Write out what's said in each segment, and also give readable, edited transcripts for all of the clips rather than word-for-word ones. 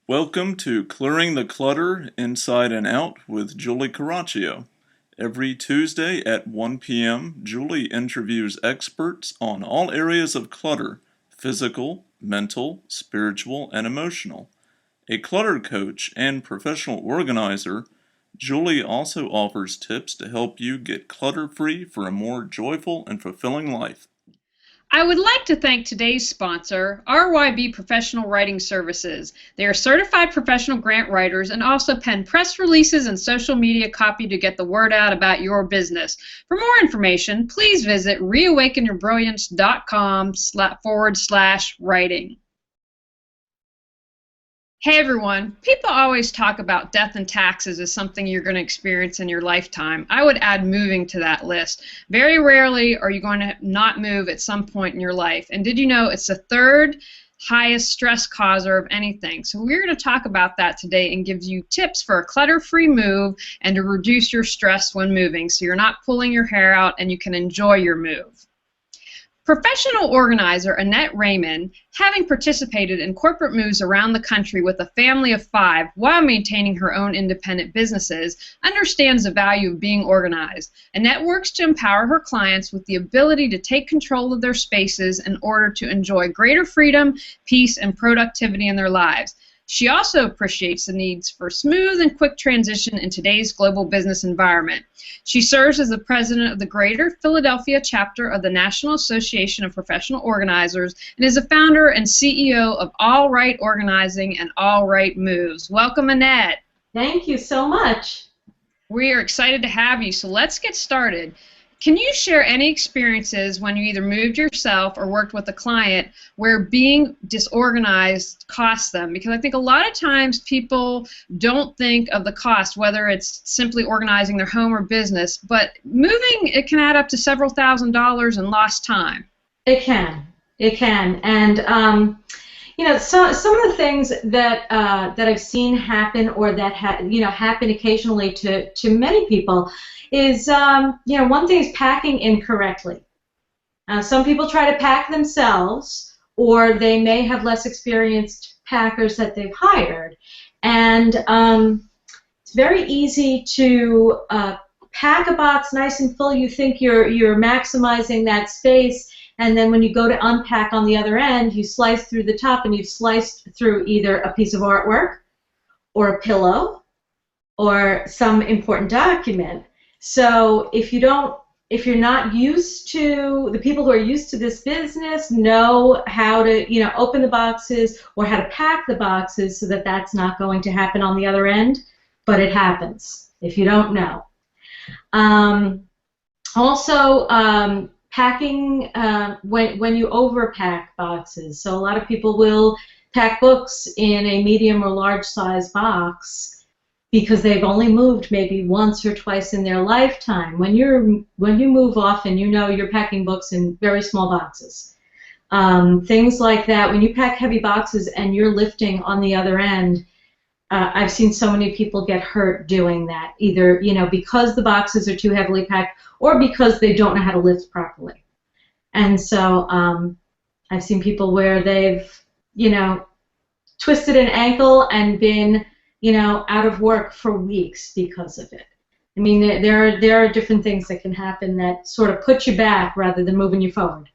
Welcome to Clearing the Clutter Inside and Out with Julie Coraccio. Every Tuesday at 1 p.m., Julie interviews experts on all areas of clutter: physical, mental, spiritual, and emotional. A clutter coach and professional organizer, Julie also offers tips to help you get clutter-free for a more joyful and fulfilling life. I would like to thank today's sponsor, RYB Professional Writing Services. They are certified professional grant writers and also pen press releases and social media copy to get the word out about your business. For more information, please visit reawakenyourbrilliance.com/writing. Hey everyone, people always talk about death and taxes as something you're going to experience in your lifetime. I would add moving to that list. Very rarely are you going to not move at some point in your life. And did you know it's the third highest stress causer of anything? So we're going to talk about that today and give you tips for a clutter-free move and to reduce your stress when moving so you're not pulling your hair out and you can enjoy your move. Professional organizer Annette Reyman, having participated in corporate moves around the country with a family of 5 while maintaining her own independent businesses, understands the value of being organized. Annette works to empower her clients with the ability to take control of their spaces in order to enjoy greater freedom, peace, and productivity in their lives. She also appreciates the needs for smooth and quick transition in today's global business environment. She serves as the president of the Greater Philadelphia chapter of the National Association of Professional Organizers and is the founder and CEO of All Right Organizing and All Right Moves. Welcome, Annette. Thank you so much. We are excited to have you, so let's get started. Can you share any experiences when you either moved yourself or worked with a client where being disorganized costs them? Because I think a lot of times people don't think of the cost, whether it's simply organizing their home or business, but moving, it can add up to several $1,000s in lost time. It can. And some of the things that I've seen happen or that happen occasionally to many people is one thing is packing incorrectly. Some people try to pack themselves, or they may have less experienced packers that they've hired, and it's very easy to pack a box nice and full. You think you're maximizing that space, and then when you go to unpack on the other end, you slice through the top and you've sliced through either a piece of artwork or a pillow or some important document. So if you're not used to, the people who are used to this business know how to, open the boxes or how to pack the boxes so that that's not going to happen on the other end, but it happens if you don't know. Also, packing when you overpack boxes. So a lot of people will pack books in a medium or large size box because they've only moved maybe once or twice in their lifetime. When you move often, you're packing books in very small boxes. Things like that. When you pack heavy boxes and you're lifting on the other end, I've seen so many people get hurt doing that, either because the boxes are too heavily packed or because they don't know how to lift properly. And so I've seen people where they've twisted an ankle and been out of work for weeks because of it. I mean, there are different things that can happen that sort of put you back rather than moving you forward.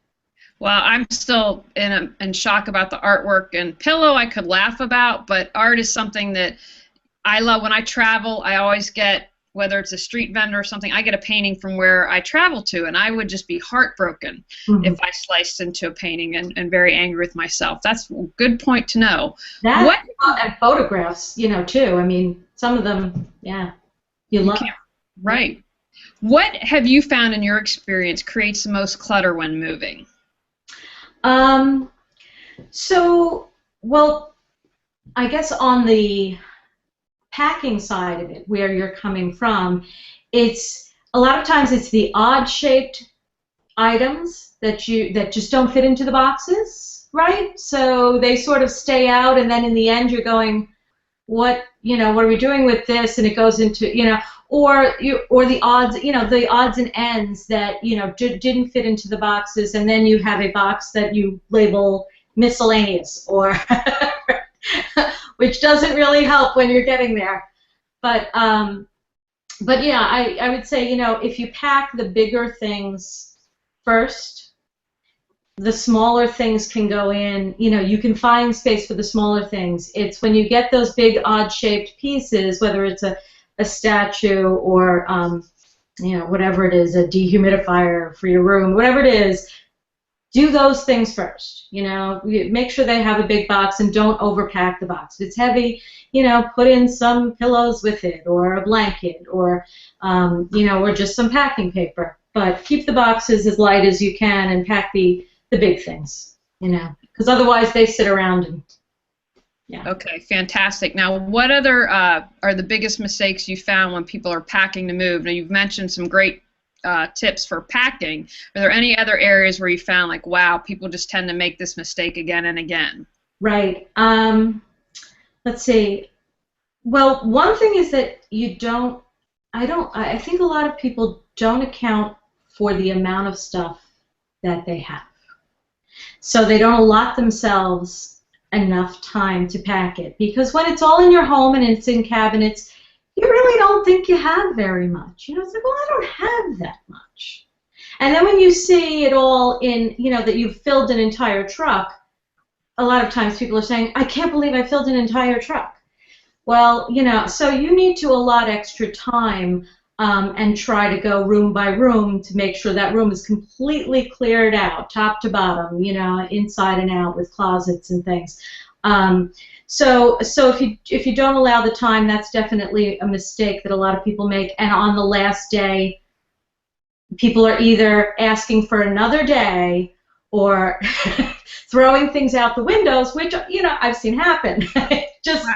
Well, I'm still in shock about the artwork and pillow I could laugh about, but art is something that I love. When I travel, I always get, whether it's a street vendor or something, I get a painting from where I travel to, and I would just be heartbroken if I sliced into a painting and very angry with myself. That's a good point to know. That and photographs, too. I mean, some of them, yeah, you love. Right. What have you found in your experience creates the most clutter when moving? Well, I guess on the packing side of it, where you're coming from, it's a lot of times it's the odd-shaped items that just don't fit into the boxes, right? So they sort of stay out, and then in the end you're going, what are we doing with this? And it goes into, or the odds and ends that didn't fit into the boxes, and then you have a box that you label miscellaneous or which doesn't really help when you're getting there. But yeah, I would say, you know, if you pack the bigger things first, the smaller things can go in. You know, you can find space for the smaller things. It's when you get those big odd-shaped pieces, whether it's a statue or you know, whatever it is, a dehumidifier for your room, whatever it is, do those things first. You know, make sure they have a big box and don't overpack the box. If it's heavy, you know, put in some pillows with it, or a blanket, or you know, or just some packing paper. But keep the boxes as light as you can and pack the big things. You know, because otherwise they sit around and yeah. Okay, fantastic. Now, what other are the biggest mistakes you found when people are packing to move? Now, you've mentioned some great tips for packing. Are there any other areas where you found, like, wow, people just tend to make this mistake again and again? Right. Let's see. Well, one thing is that I think a lot of people don't account for the amount of stuff that they have. So they don't allot themselves enough time to pack it, because when it's all in your home and it's in cabinets, you really don't think you have very much. You know, it's like, well, I don't have that much. And then when you see it all in, you know, that you've filled an entire truck, a lot of times people are saying, I can't believe I filled an entire truck. Well, you know, so you need to allot extra time and try to go room by room to make sure that room is completely cleared out, top to bottom, you know, inside and out, with closets and things. So if you don't allow the time, that's definitely a mistake that a lot of people make. And on the last day, people are either asking for another day or throwing things out the windows, which, you know, I've seen happen, just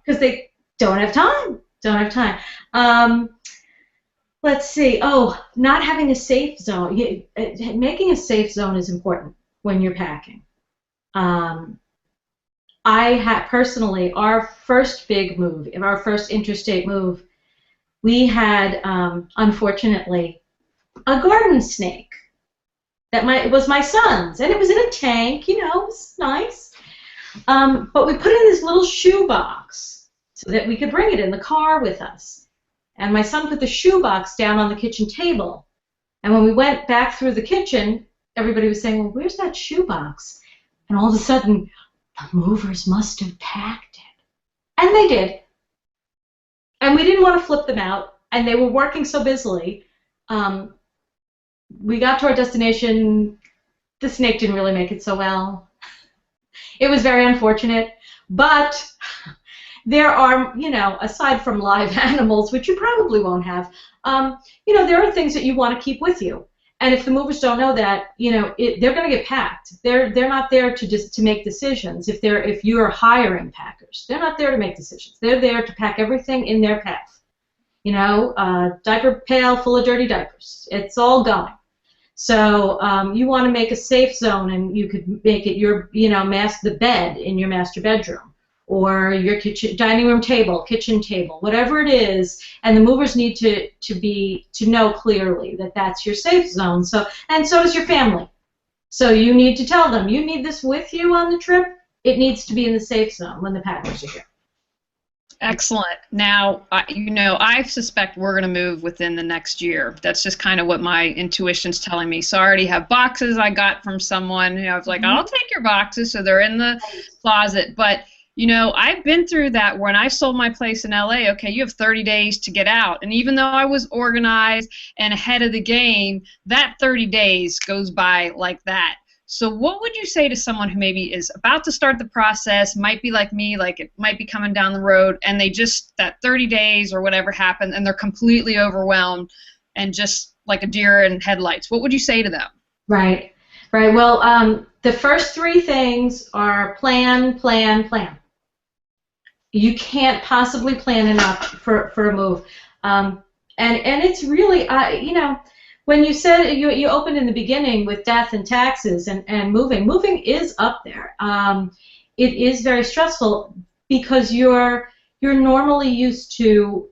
because they don't have time. Let's see. Oh, not having a safe zone. Making a safe zone is important when you're packing. Personally, our first big move, our first interstate move, we had, unfortunately, a garden snake. It was my son's, and it was in a tank. You know, it was nice. But we put it in this little shoe box so that we could bring it in the car with us. And my son put the shoebox down on the kitchen table. And when we went back through the kitchen, everybody was saying, well, where's that shoebox? And all of a sudden, the movers must have packed it. And they did. And we didn't want to flip them out. And they were working so busily. We got to our destination. The snake didn't really make it so well. It was very unfortunate. But there are, you know, aside from live animals, which you probably won't have, you know, there are things that you want to keep with you. And if the movers don't know that, you know, they're going to get packed. They're not there to make decisions. If you're hiring packers, they're not there to make decisions. They're there to pack everything in their path. You know, diaper pail full of dirty diapers. It's all going. So you want to make a safe zone, and you could make it your, you know, the bed in your master bedroom, or your dining room table, kitchen table, whatever it is, and the movers need to know clearly that that's your safe zone. So does your family. So you need to tell them, you need this with you on the trip. It needs to be in the safe zone when the packers are here. Excellent. Now, you know, I suspect we're going to move within the next year. That's just kind of what my intuition's telling me. So I already have boxes I got from someone. You know, I was like, I'll take your boxes, so they're in the closet. But you know, I've been through that when I sold my place in LA. Okay, you have 30 days to get out. And even though I was organized and ahead of the game, that 30 days goes by like that. So what would you say to someone who maybe is about to start the process, might be like me, like it might be coming down the road, and they just, that 30 days or whatever happened, and they're completely overwhelmed and just like a deer in headlights? What would you say to them? Right. Well, the first three things are plan, plan, plan. You can't possibly plan enough for a move, and it's really, you know, when you said you opened in the beginning with death and taxes and moving is up there. It is very stressful because you're normally used to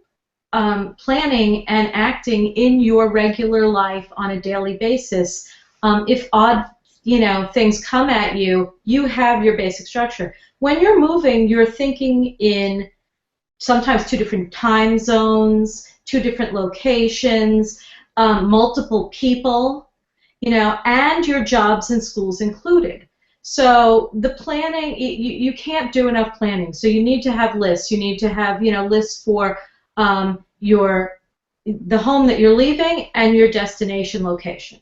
planning and acting in your regular life on a daily basis. If odd things come at you, you have your basic structure. When you're moving, you're thinking in sometimes 2 different time zones, 2 different locations, multiple people, and your jobs and schools included. So the planning, you can't do enough planning. So you need to have lists. You need to have, lists for the home that you're leaving and your destination location.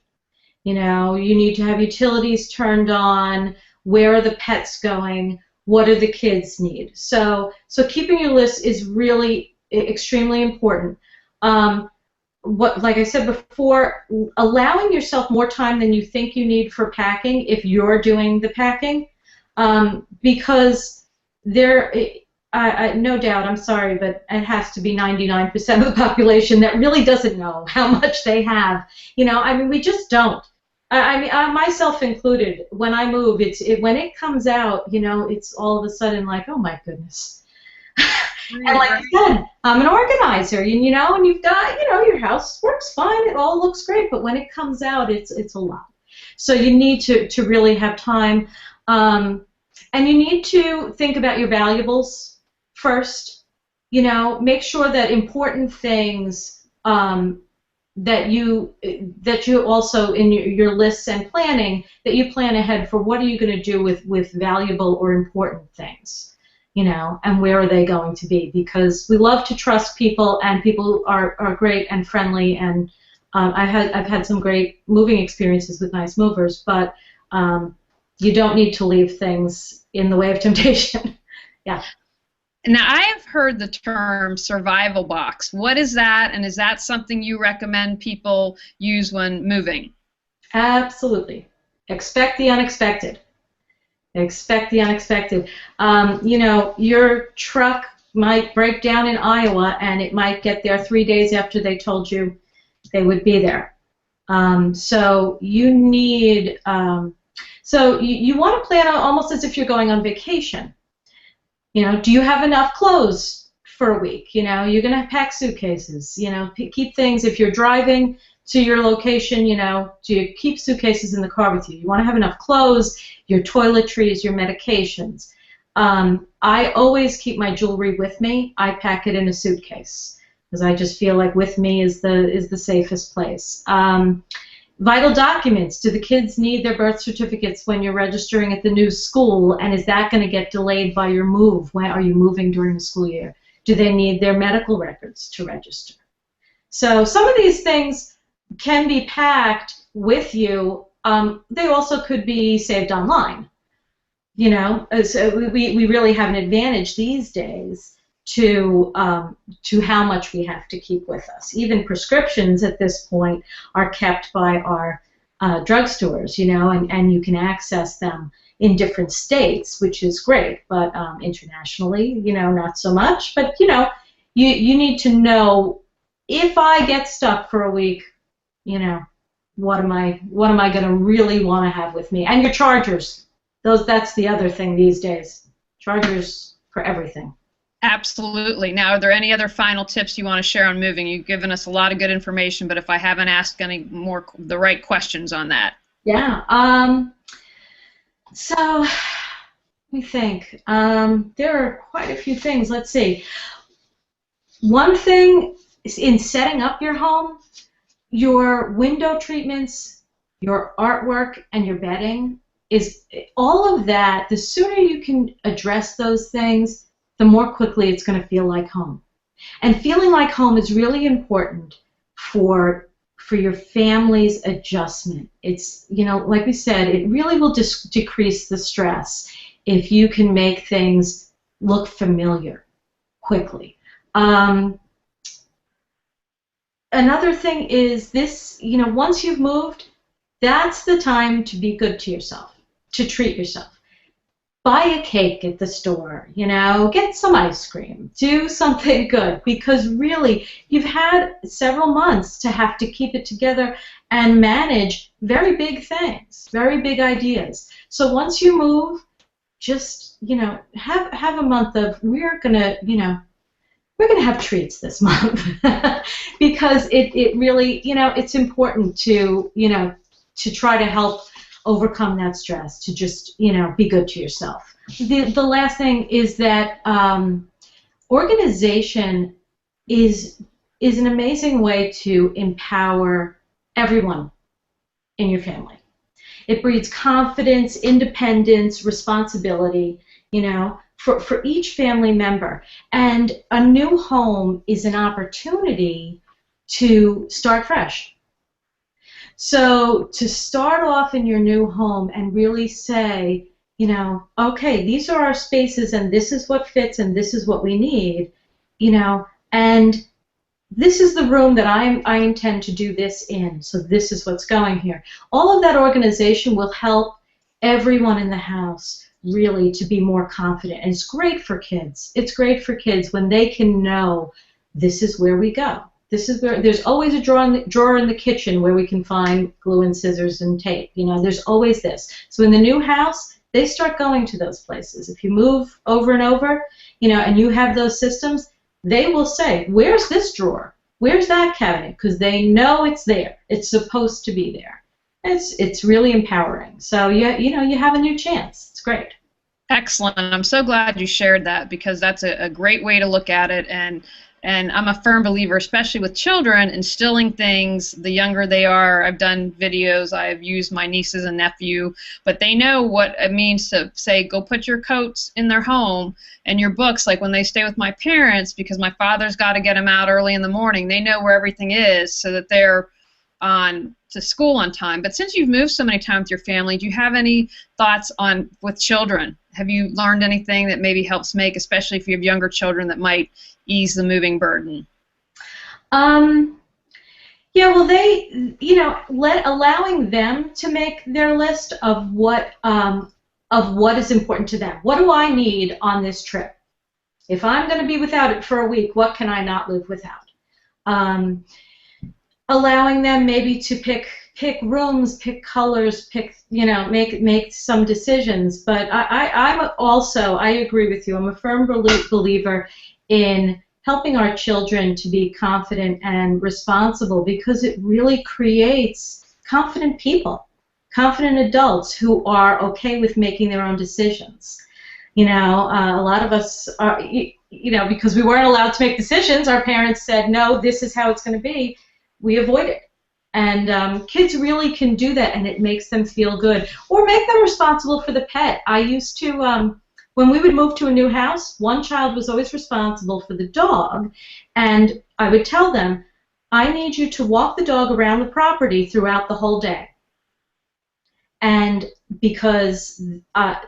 You need to have utilities turned on. Where are the pets going? What do the kids need? So keeping your list is really extremely important. Like I said before, allowing yourself more time than you think you need for packing if you're doing the packing, because no doubt, I'm sorry, but it has to be 99% of the population that really doesn't know how much they have. We just don't. Myself included, when I move, when it comes out, it's all of a sudden like, oh my goodness. And like I said, I'm an organizer, and you've got, your house works fine, it all looks great, but when it comes out, it's a lot. So you need to really have time, and you need to think about your valuables first. Make sure that important things that you also in your lists and planning, that you plan ahead for what are you going to do with valuable or important things. And where are they going to be? Because we love to trust people, and people are great and friendly, and I've had some great moving experiences with nice movers, but you don't need to leave things in the way of temptation. Yeah. Now, I have heard the term survival box. What is that, and is that something you recommend people use when moving? Absolutely. Expect the unexpected. Expect the unexpected. Your truck might break down in Iowa, and it might get there 3 days after they told you they would be there. So you need, you want to plan almost as if you're going on vacation. Do you have enough clothes for a week? You're going to pack suitcases. Keep things, if you're driving to your location, do you keep suitcases in the car with you? You want to have enough clothes, your toiletries, your medications. I always keep my jewelry with me. I pack it in a suitcase because I just feel like with me is the safest place. Vital documents. Do the kids need their birth certificates when you're registering at the new school, and is that going to get delayed by your move? When are you moving during the school year? Do they need their medical records to register? So some of these things can be packed with you. They also could be saved online. So we really have an advantage these days to how much we have to keep with us. Even prescriptions at this point are kept by our drugstores, and you can access them in different states, which is great, but internationally, not so much. But you need to know, if I get stuck for a week, what am I going to really want to have with me? And your chargers. That's the other thing these days. Chargers for everything. Absolutely. Now, are there any other final tips you want to share on moving? You've given us a lot of good information, but if I haven't asked any more the right questions on that. Yeah. So let me think. There are quite a few things. Let's see. One thing is, in setting up your home, your window treatments, your artwork, and your bedding, is all of that. The sooner you can address those things, the more quickly it's going to feel like home. And feeling like home is really important for your family's adjustment. It's, like we said, it really will decrease the stress if you can make things look familiar quickly. Another thing is this, once you've moved, that's the time to be good to yourself, to treat yourself. Buy a cake at the store, get some ice cream, do something good, because really you've had several months to have to keep it together and manage very big things, very big ideas. So once you move, just, have a month of, we're gonna have treats this month because it really, it's important to, to try to help overcome that stress, to just, be good to yourself. The last thing is that organization is an amazing way to empower everyone in your family. It breeds confidence, independence, responsibility, for each family member. And a new home is an opportunity to start fresh. So to start off in your new home and really say, okay, these are our spaces and this is what fits and this is what we need, and this is the room that I intend to do this in, so this is what's going here. All of that organization will help everyone in the house really to be more confident. And it's great for kids. It's great for kids when they can know this is where we go. This is where there's always a drawer in the kitchen where we can find glue and scissors and tape. There's always this. So in the new house, they start going to those places. If you move over and over, and you have those systems, they will say, where's this drawer? Where's that cabinet? Because they know it's there. It's supposed to be there. It's really empowering. So you have a new chance. It's great. Excellent. I'm so glad you shared that, because that's a great way to look at it. And I'm a firm believer, especially with children, instilling things the younger they are. I've done videos. I've used my nieces and nephew, but they know what it means to say, go put your coats in their home and your books. Like when they stay with my parents, because my father's got to get them out early in the morning, they know where everything is so that they're on to school on time. But since you've moved so many times with your family, do you have any thoughts on with children? Have you learned anything that maybe helps make, especially if you have younger children, that might ease the moving burden? Yeah, well, they, allowing them to make their list of what is important to them. What do I need on this trip? If I'm going to be without it for a week, what can I not live without? Allowing them maybe to pick rooms, pick colors, make some decisions. But I agree with you. I'm a firm believer in helping our children to be confident and responsible, because it really creates confident people, confident adults who are okay with making their own decisions. A lot of us are, because we weren't allowed to make decisions, our parents said, no, this is how it's going to be. We avoid it. And kids really can do that, and it makes them feel good. Or make them responsible for the pet. I used to, when we would move to a new house, one child was always responsible for the dog, and I would tell them, I need you to walk the dog around the property throughout the whole day. And because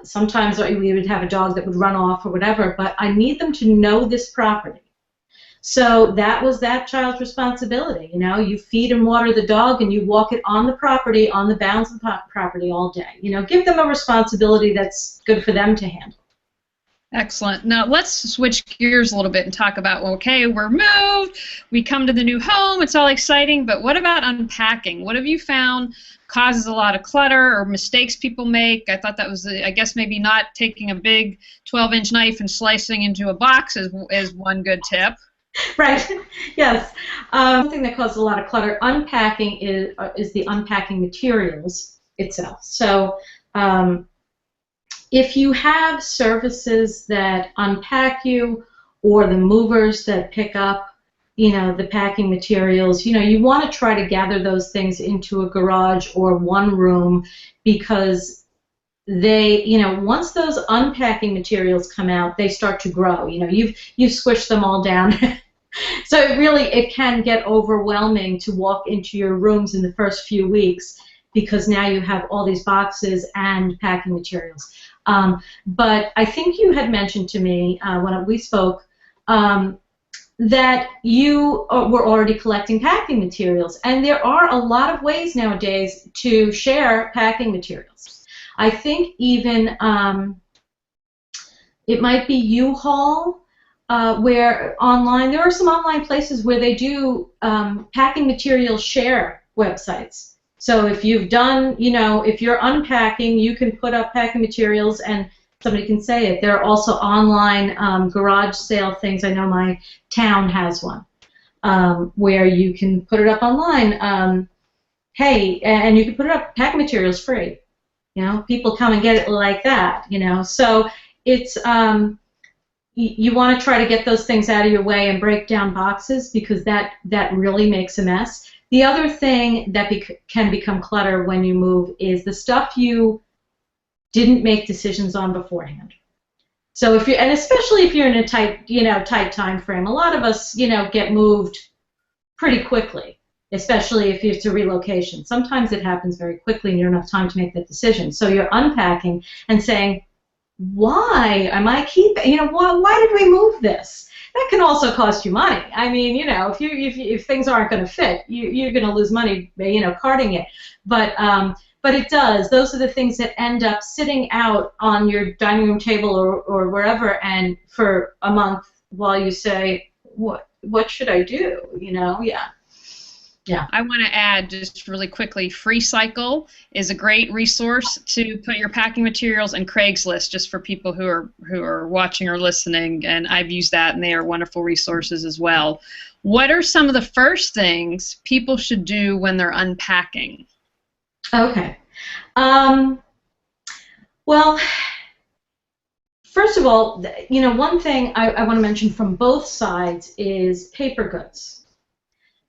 sometimes we would have a dog that would run off or whatever, but I need them to know this property. So that was that child's responsibility. You feed and water the dog, and you walk it on the property, on the bounds of the property all day. Give them a responsibility that's good for them to handle. Excellent. Now let's switch gears a little bit and talk about, okay, we're moved, we come to the new home, it's all exciting, but what about unpacking? What have you found causes a lot of clutter or mistakes people make? I thought that was, I guess maybe not taking a big 12-inch knife and slicing into a box is one good tip. Right. Yes. Something that causes a lot of clutter, unpacking, is the unpacking materials itself. So if you have services that unpack you, or the movers that pick up, the packing materials, you want to try to gather those things into a garage or one room, because they, once those unpacking materials come out, they start to grow. You've squished them all down. So it can get overwhelming to walk into your rooms in the first few weeks, because now you have all these boxes and packing materials. But I think you had mentioned to me when we spoke that you were already collecting packing materials, and there are a lot of ways nowadays to share packing materials. I think even it might be U-Haul, where online, there are some online places where they do packing materials share websites. So if you've done, if you're unpacking, you can put up packing materials and somebody can say it. There are also online garage sale things. I know my town has one where you can put it up online. Hey, and you can put it up, packing materials free. You know, people come and get it like that. You know, so it's you want to try to get those things out of your way and break down boxes, because that really makes a mess. The other thing that can become clutter when you move is the stuff you didn't make decisions on beforehand. So if you're, and especially if you're in a tight time frame, a lot of us, get moved pretty quickly, especially if it's a relocation. Sometimes it happens very quickly and you don't have time to make that decision. So you're unpacking and saying, why am I keeping, why did we move this? That can also cost you money. I mean, if things aren't going to fit, you're going to lose money, carting it. But it does. Those are the things that end up sitting out on your dining room table or wherever, and for a month while you say, what should I do? Yeah. I want to add just really quickly, FreeCycle is a great resource to put your packing materials, and Craigslist, just for people who are watching or listening, and I've used that, and they are wonderful resources as well. What are some of the first things people should do when they're unpacking? Okay. Well, first of all, one thing I want to mention from both sides is paper goods.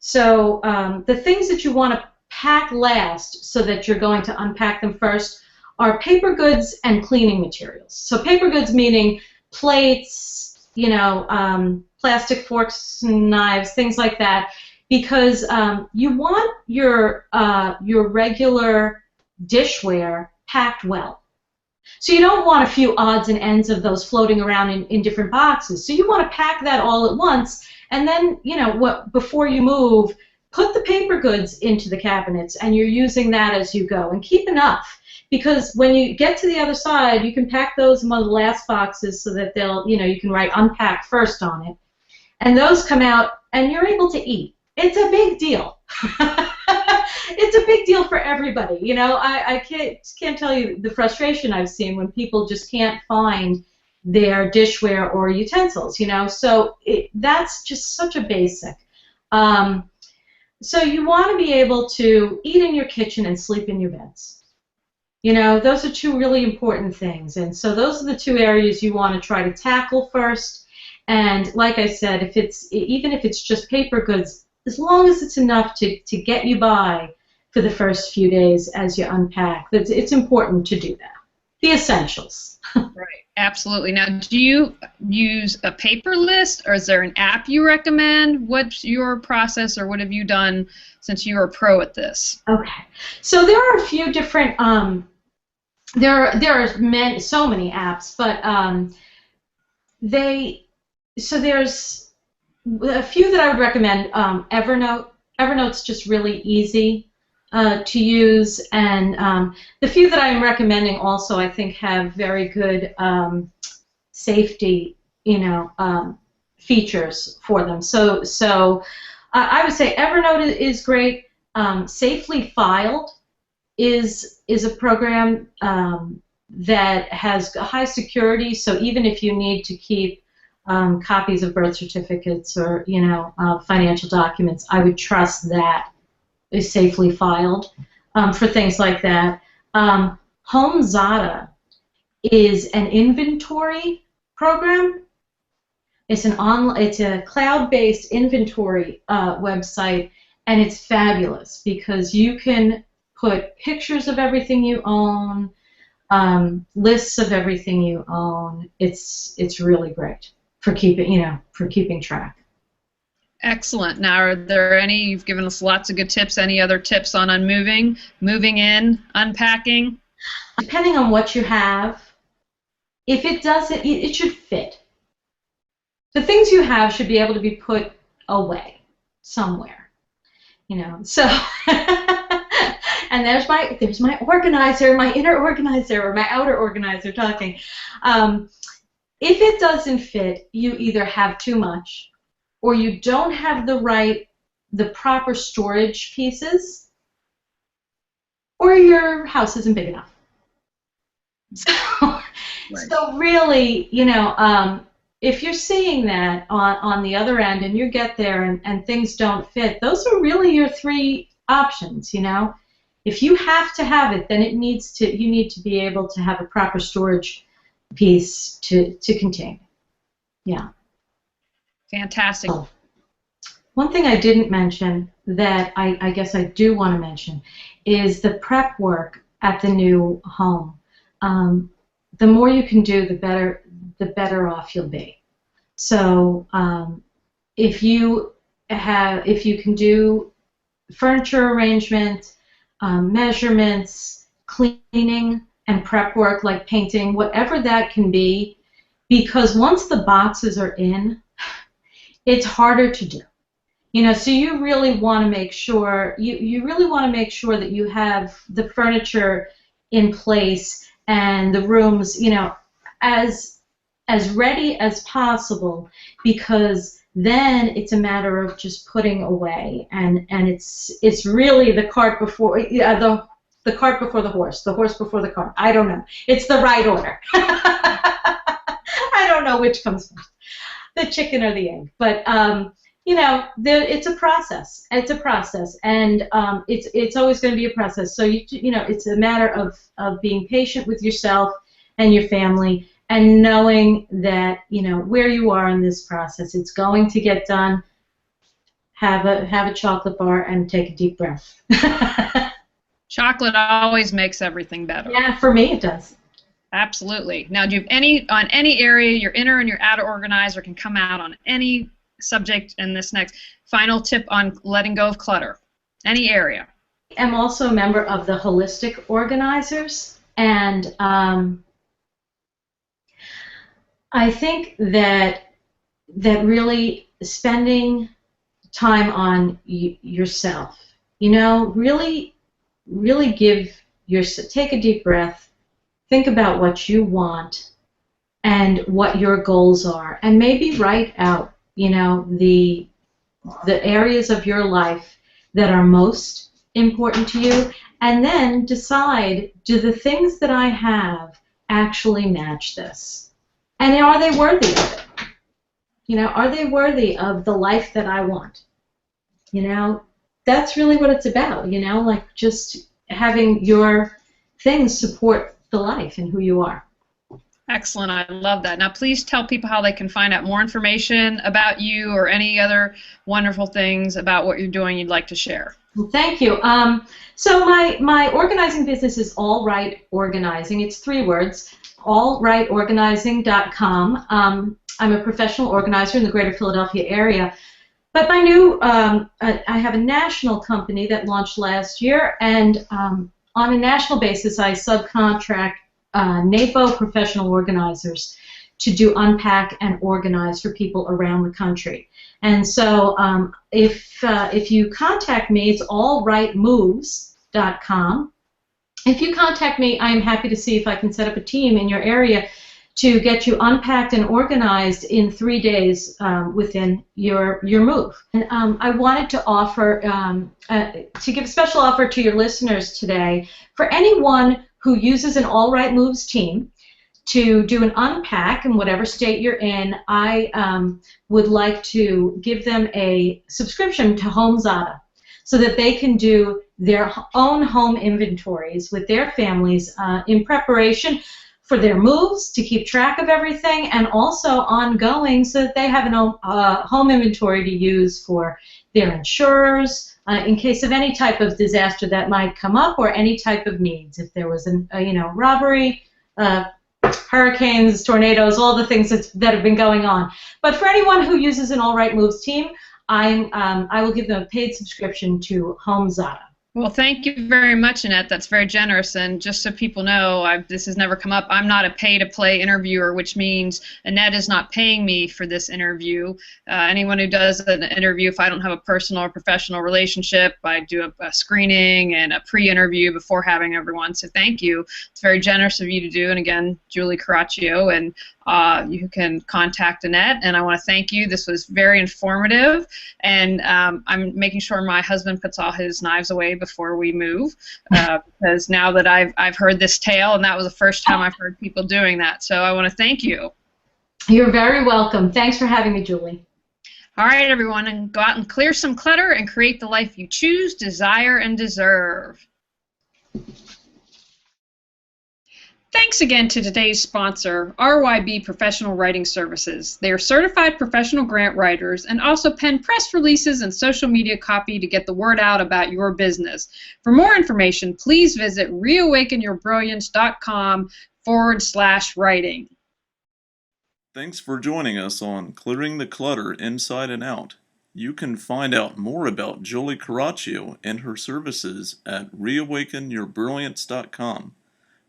So the things that you want to pack last so that you're going to unpack them first are paper goods and cleaning materials. So paper goods meaning plates, plastic forks and knives, things like that, because you want your regular dishware packed well. So you don't want a few odds and ends of those floating around in different boxes. So you want to pack that all at once, and then, before you move, put the paper goods into the cabinets, and you're using that as you go. And keep enough, because when you get to the other side, you can pack those in one of the last boxes so that you can write unpack first on it. And those come out, and you're able to eat. It's a big deal. It's a big deal for everybody. I can't tell you the frustration I've seen when people just can't find their dishware or utensils. So that's just such a basic. So you want to be able to eat in your kitchen and sleep in your beds. Those are two really important things, and so those are the two areas you want to try to tackle first. And like I said, even if it's just paper goods, as long as it's enough to get you by for the first few days as you unpack, it's important to do that. The essentials. Right, absolutely. Now, do you use a paper list, or is there an app you recommend? What's your process, or what have you done since you are a pro at this? Okay, so there are a few different. There are so many apps, but there's a few that I would recommend. Evernote. Evernote's just really easy to use, and the few that I'm recommending also, I think, have very good safety, features for them. So I would say Evernote is great. Safely Filed is a program that has high security. So even if you need to keep copies of birth certificates or financial documents, I would trust that is safely filed for things like that. HomeZada is an inventory program. It's a cloud-based inventory website, and it's fabulous because you can put pictures of everything you own, lists of everything you own. It's really great for keeping track. Excellent. Now, are there any, you've given us lots of good tips, any other tips on unmoving, moving in, unpacking? Depending on what you have, if it doesn't, it should fit. The things you have should be able to be put away somewhere, so, and there's my organizer, my inner organizer, or my outer organizer talking. If it doesn't fit, you either have too much, or you don't have the proper storage pieces, or your house isn't big enough. So, right. So really, if you're seeing that on the other end and you get there and things don't fit, those are really your three options, If you have to have it, then you need to be able to have a proper storage piece to contain. Yeah. Fantastic. Oh. One thing I didn't mention that I guess I do want to mention is the prep work at the new home. The more you can do, the better off you'll be. So if you can do furniture arrangement, measurements, cleaning, and prep work like painting, whatever that can be, because once the boxes are in, it's harder to do. So you really want to make sure you really want to make sure that you have the furniture in place and the rooms, as ready as possible, because then it's a matter of just putting away, and it's really the cart before the cart before the horse before the cart. I don't know. It's the right order. I don't know which comes first, the chicken or the egg, but it's a process. It's a process, and it's always going to be a process. So it's a matter of being patient with yourself and your family, and knowing that where you are in this process, it's going to get done. Have a chocolate bar and take a deep breath. Chocolate always makes everything better. Yeah, for me it does. Absolutely. Now, do you have any area, your inner and your outer organizer can come out on any subject in this next final tip on letting go of clutter? Any area. I'm also a member of the Holistic Organizers, and I think that really spending time on yourself, really take a deep breath, think about what you want and what your goals are, and maybe write out the areas of your life that are most important to you, and then decide, do the things that I have actually match this? And are they worthy of it? Are they worthy of the life that I want? That's really what it's about, like just having your things support the life and who you are. Excellent. I love that. Now, please tell people how they can find out more information about you or any other wonderful things about what you're doing you'd like to share. Well, thank you. So my organizing business is All Right Organizing. It's 3 words, allrightorganizing.com. I'm a professional organizer in the greater Philadelphia area. But my new, I have a national company that launched last year, and on a national basis, I subcontract NAPO professional organizers to do unpack and organize for people around the country. And so if you contact me, it's allrightmoves.com. If you contact me, I am happy to see if I can set up a team in your area to get you unpacked and organized in 3 days within your move. And I wanted to offer, to give a special offer to your listeners today for anyone who uses an All Right Moves team to do an unpack in whatever state you're in. I would like to give them a subscription to HomeZada so that they can do their own home inventories with their families in preparation for their moves, to keep track of everything, and also ongoing so that they have a home inventory to use for their insurers in case of any type of disaster that might come up, or any type of needs. If there was a robbery, hurricanes, tornadoes, all the things that have been going on. But for anyone who uses an All Right Moves team, I will give them a paid subscription to HomeZada. Well, thank you very much, Annette. That's very generous. And just so people know, this has never come up, I'm not a pay-to-play interviewer, which means Annette is not paying me for this interview. Anyone who does an interview, if I don't have a personal or professional relationship, I do a screening and a pre-interview before having everyone. So thank you. It's very generous of you to do. And again, Julie Coraccio, and you can contact Annette, and I want to thank you. This was very informative, and I'm making sure my husband puts all his knives away before we move, because now that I've heard this tale, and that was the first time I've heard people doing that, so I want to thank you. You're very welcome. Thanks for having me, Julie. All right, everyone, and go out and clear some clutter and create the life you choose, desire, and deserve. Thanks again to today's sponsor, RYB Professional Writing Services. They are certified professional grant writers and also pen press releases and social media copy to get the word out about your business. For more information, please visit reawakenyourbrilliance.com/writing. Thanks for joining us on Clearing the Clutter Inside and Out. You can find out more about Julie Coraccio and her services at reawakenyourbrilliance.com.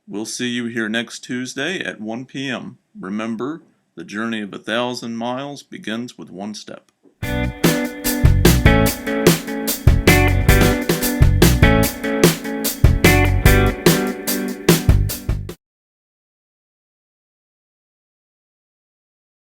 We'll see you here next Tuesday at 1 p.m. Remember, the journey of 1,000 miles begins with one step.